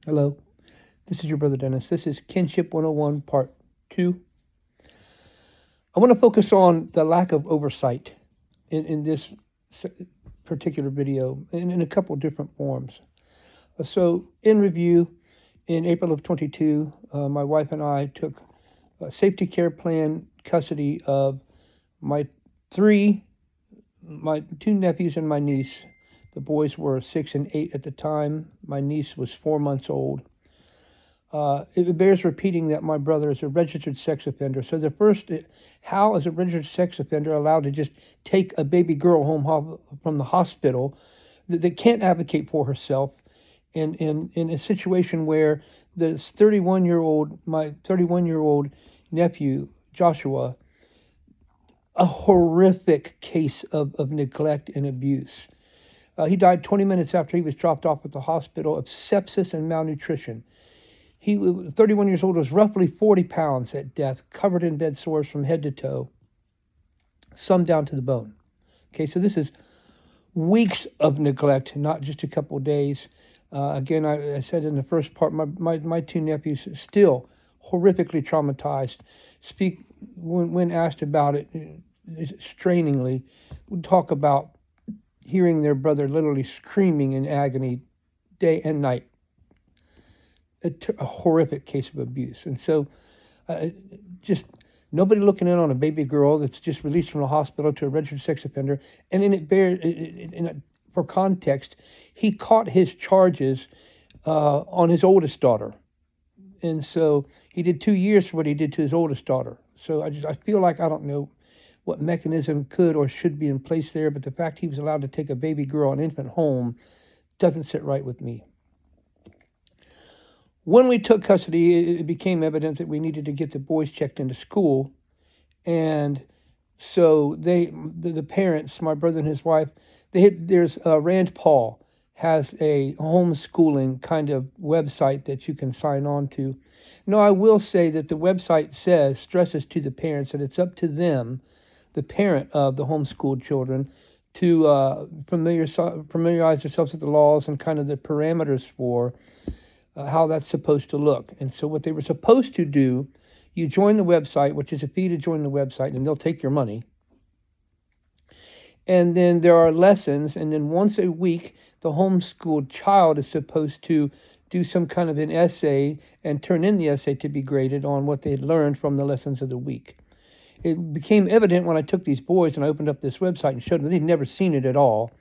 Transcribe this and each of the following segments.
Hello, this is your brother Dennis. This is Kinship 101 Part 2. I want to focus on the lack of oversight in this particular video in a couple of different forms. So, in review, in April of 22, my wife and I took a safety care plan custody of my two nephews and my niece. The boys were 6 and 8 at the time. My niece was 4 months old. It bears repeating that my brother is a registered sex offender. So the first, how is a registered sex offender allowed to just take a baby girl home from the hospital that can't advocate for herself in a situation where my 31-year-old nephew, Joshua, a horrific case of neglect and abuse. He died 20 minutes after he was dropped off at the hospital of sepsis and malnutrition. He, 31 years old, was roughly 40 pounds at death, covered in bed sores from head to toe, some down to the bone. Okay, so this is weeks of neglect, not just a couple of days. Again, I said in the first part, my two nephews still horrifically traumatized. Speak when asked about it, strainingly, would talk about hearing their brother literally screaming in agony day and night. A horrific case of abuse. And so just nobody looking in on a baby girl that's just released from the hospital to a registered sex offender. And for context, he caught his charges on his oldest daughter. And so he did 2 years for what he did to his oldest daughter. So I feel like I don't know what mechanism could or should be in place there, but the fact he was allowed to take a baby girl, an infant, home doesn't sit right with me. When we took custody, it became evident that we needed to get the boys checked into school. And so the parents, my brother and his wife, Rand Paul has a homeschooling kind of website that you can sign on to. Now, I will say that the website stresses to the parents that it's up to them, the parent of the homeschooled children, to familiarize themselves with the laws and kind of the parameters for how that's supposed to look. And so what they were supposed to do, you join the website, which is a fee to join the website, and they'll take your money. And then there are lessons, and then once a week, the homeschooled child is supposed to do some kind of an essay and turn in the essay to be graded on what they had learned from the lessons of the week. It became evident when I took these boys and I opened up this website and showed them they'd never seen it at all.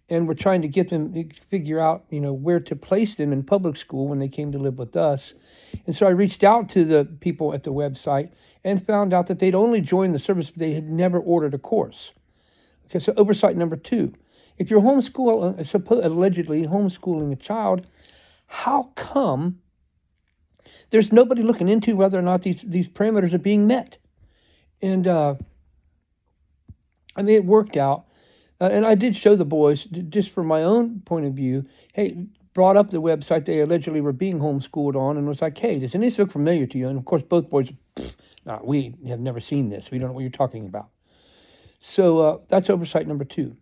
And we're trying to get them to figure out, where to place them in public school when they came to live with us. And so I reached out to the people at the website and found out that they'd only joined the service if they had never ordered a course. Okay, so oversight number 2. If you're allegedly homeschooling a child, how come there's nobody looking into whether or not these parameters are being met? And it worked out. And I did show the boys, just from my own point of view, brought up the website they allegedly were being homeschooled on and was like, hey, does any of this look familiar to you? And of course, both boys, we have never seen this. We don't know what you're talking about. So that's oversight number 2.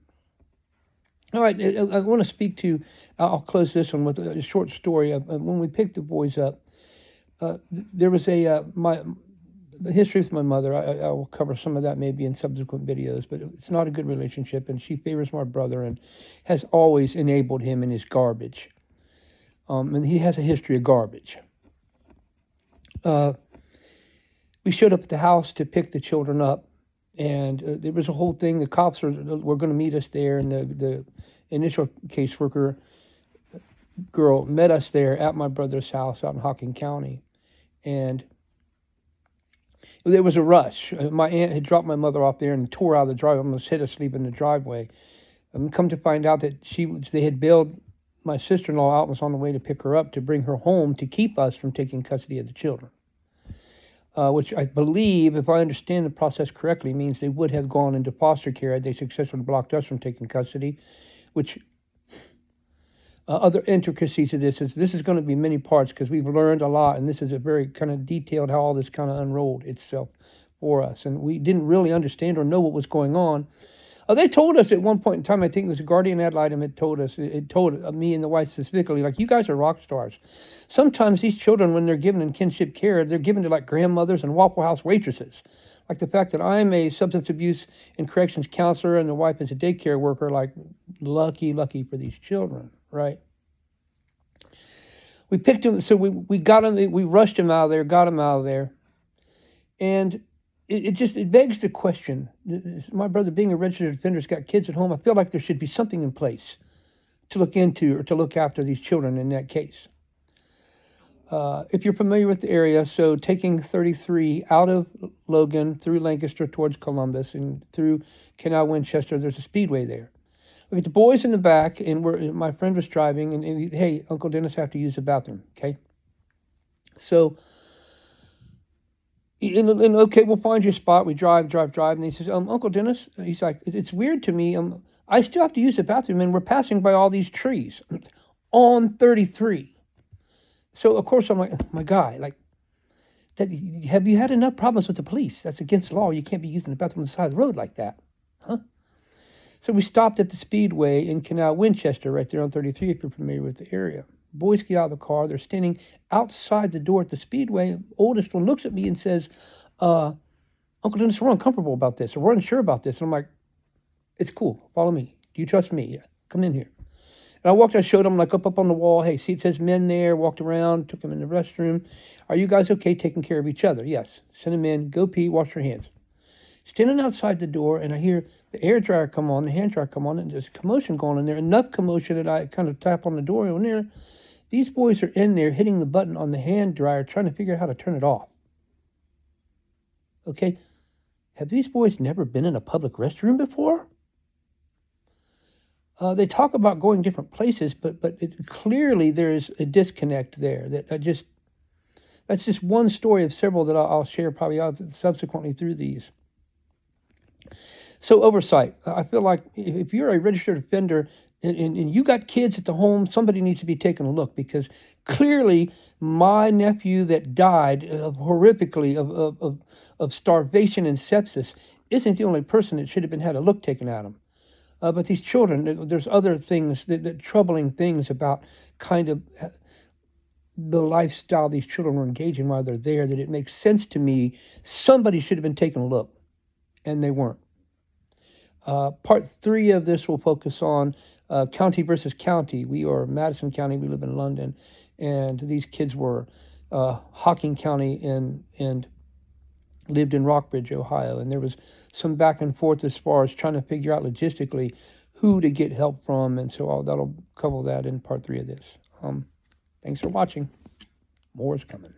All right, I want to speak to, I'll close this one with a short story. When we picked the boys up, there was the history with my mother. I will cover some of that maybe in subsequent videos, but it's not a good relationship, and she favors my brother and has always enabled him in his garbage. And he has a history of garbage. We showed up at the house to pick the children up, and there was a whole thing. The cops were going to meet us there, and the initial caseworker girl met us there at my brother's house out in Hocking County, and there was a rush. My aunt had dropped my mother off there and tore out of the driveway, almost hit us leaving the driveway. Come to find out that they had bailed my sister-in-law out, was on the way to pick her up to bring her home to keep us from taking custody of the children. Which I believe, if I understand the process correctly, means they would have gone into foster care had they successfully blocked us from taking custody, which other intricacies of this is going to be many parts because we've learned a lot, and this is a very kind of detailed how all this kind of unrolled itself for us, and we didn't really understand or know what was going on They told us at one point in time, I think it was a guardian ad litem had told us, it told me and the wife specifically, like, you guys are rock stars. Sometimes these children, when they're given in kinship care, they're given to like grandmothers and Waffle House waitresses. Like the fact that I'm a substance abuse and corrections counselor and the wife is a daycare worker, like lucky for these children, right? We picked him, so we got him, we rushed him out of there, got him out of there. And it begs the question. My brother, being a registered offender, has got kids at home. I feel like there should be something in place to look into or to look after these children in that case. If you're familiar with the area, so taking 33 out of Logan through Lancaster towards Columbus and through Canal Winchester, there's a speedway there. Look at the boys in the back, and my friend was driving, and hey, Uncle Dennis, have to use the bathroom, okay? So, and okay, we'll find you a spot. We drive, and he says, Uncle Dennis, he's like, it's weird to me. I still have to use the bathroom, and we're passing by all these trees on 33. So, of course, I'm like, my guy, like, have you had enough problems with the police? That's against the law. You can't be using the bathroom on the side of the road like that, huh? So we stopped at the speedway in Canal Winchester, right there on 33, if you're familiar with the area. Boys get out of the car. They're standing outside the door at the speedway. Oldest one looks at me and says, Uncle Dennis, we're uncomfortable about this, or we're unsure about this. And I'm like, it's cool. Follow me. Do you trust me? Yeah. Come in here. And I walked, I showed him, like, up on the wall. Hey, see, it says men there. Walked around, took him in the restroom. Are you guys okay taking care of each other? Yes. Send him in. Go pee. Wash your hands. Standing outside the door, and I hear the air dryer come on, the hand dryer come on, and there's commotion going on there. Enough commotion that I kind of tap on the door in there. These boys are in there hitting the button on the hand dryer, trying to figure out how to turn it off. Okay, have these boys never been in a public restroom before? They talk about going different places, but clearly there's a disconnect there. That's just one story of several that I'll share probably subsequently through these. So Oversight, I feel like if you're a registered offender and you got kids at the home, somebody needs to be taking a look, because clearly my nephew that died horrifically of starvation and sepsis isn't the only person that should have had a look taken at him. But these children, there's other things, that troubling things about kind of the lifestyle these children were engaging while they're there, that it makes sense to me. Somebody should have been taking a look, and they weren't. Part 3 of this will focus on county versus county. We are Madison County. We live in London, and these kids were Hocking County and lived in Rockbridge, Ohio. And there was some back and forth as far as trying to figure out logistically who to get help from, and so that'll cover that in part 3 of this. Thanks for watching. More is coming.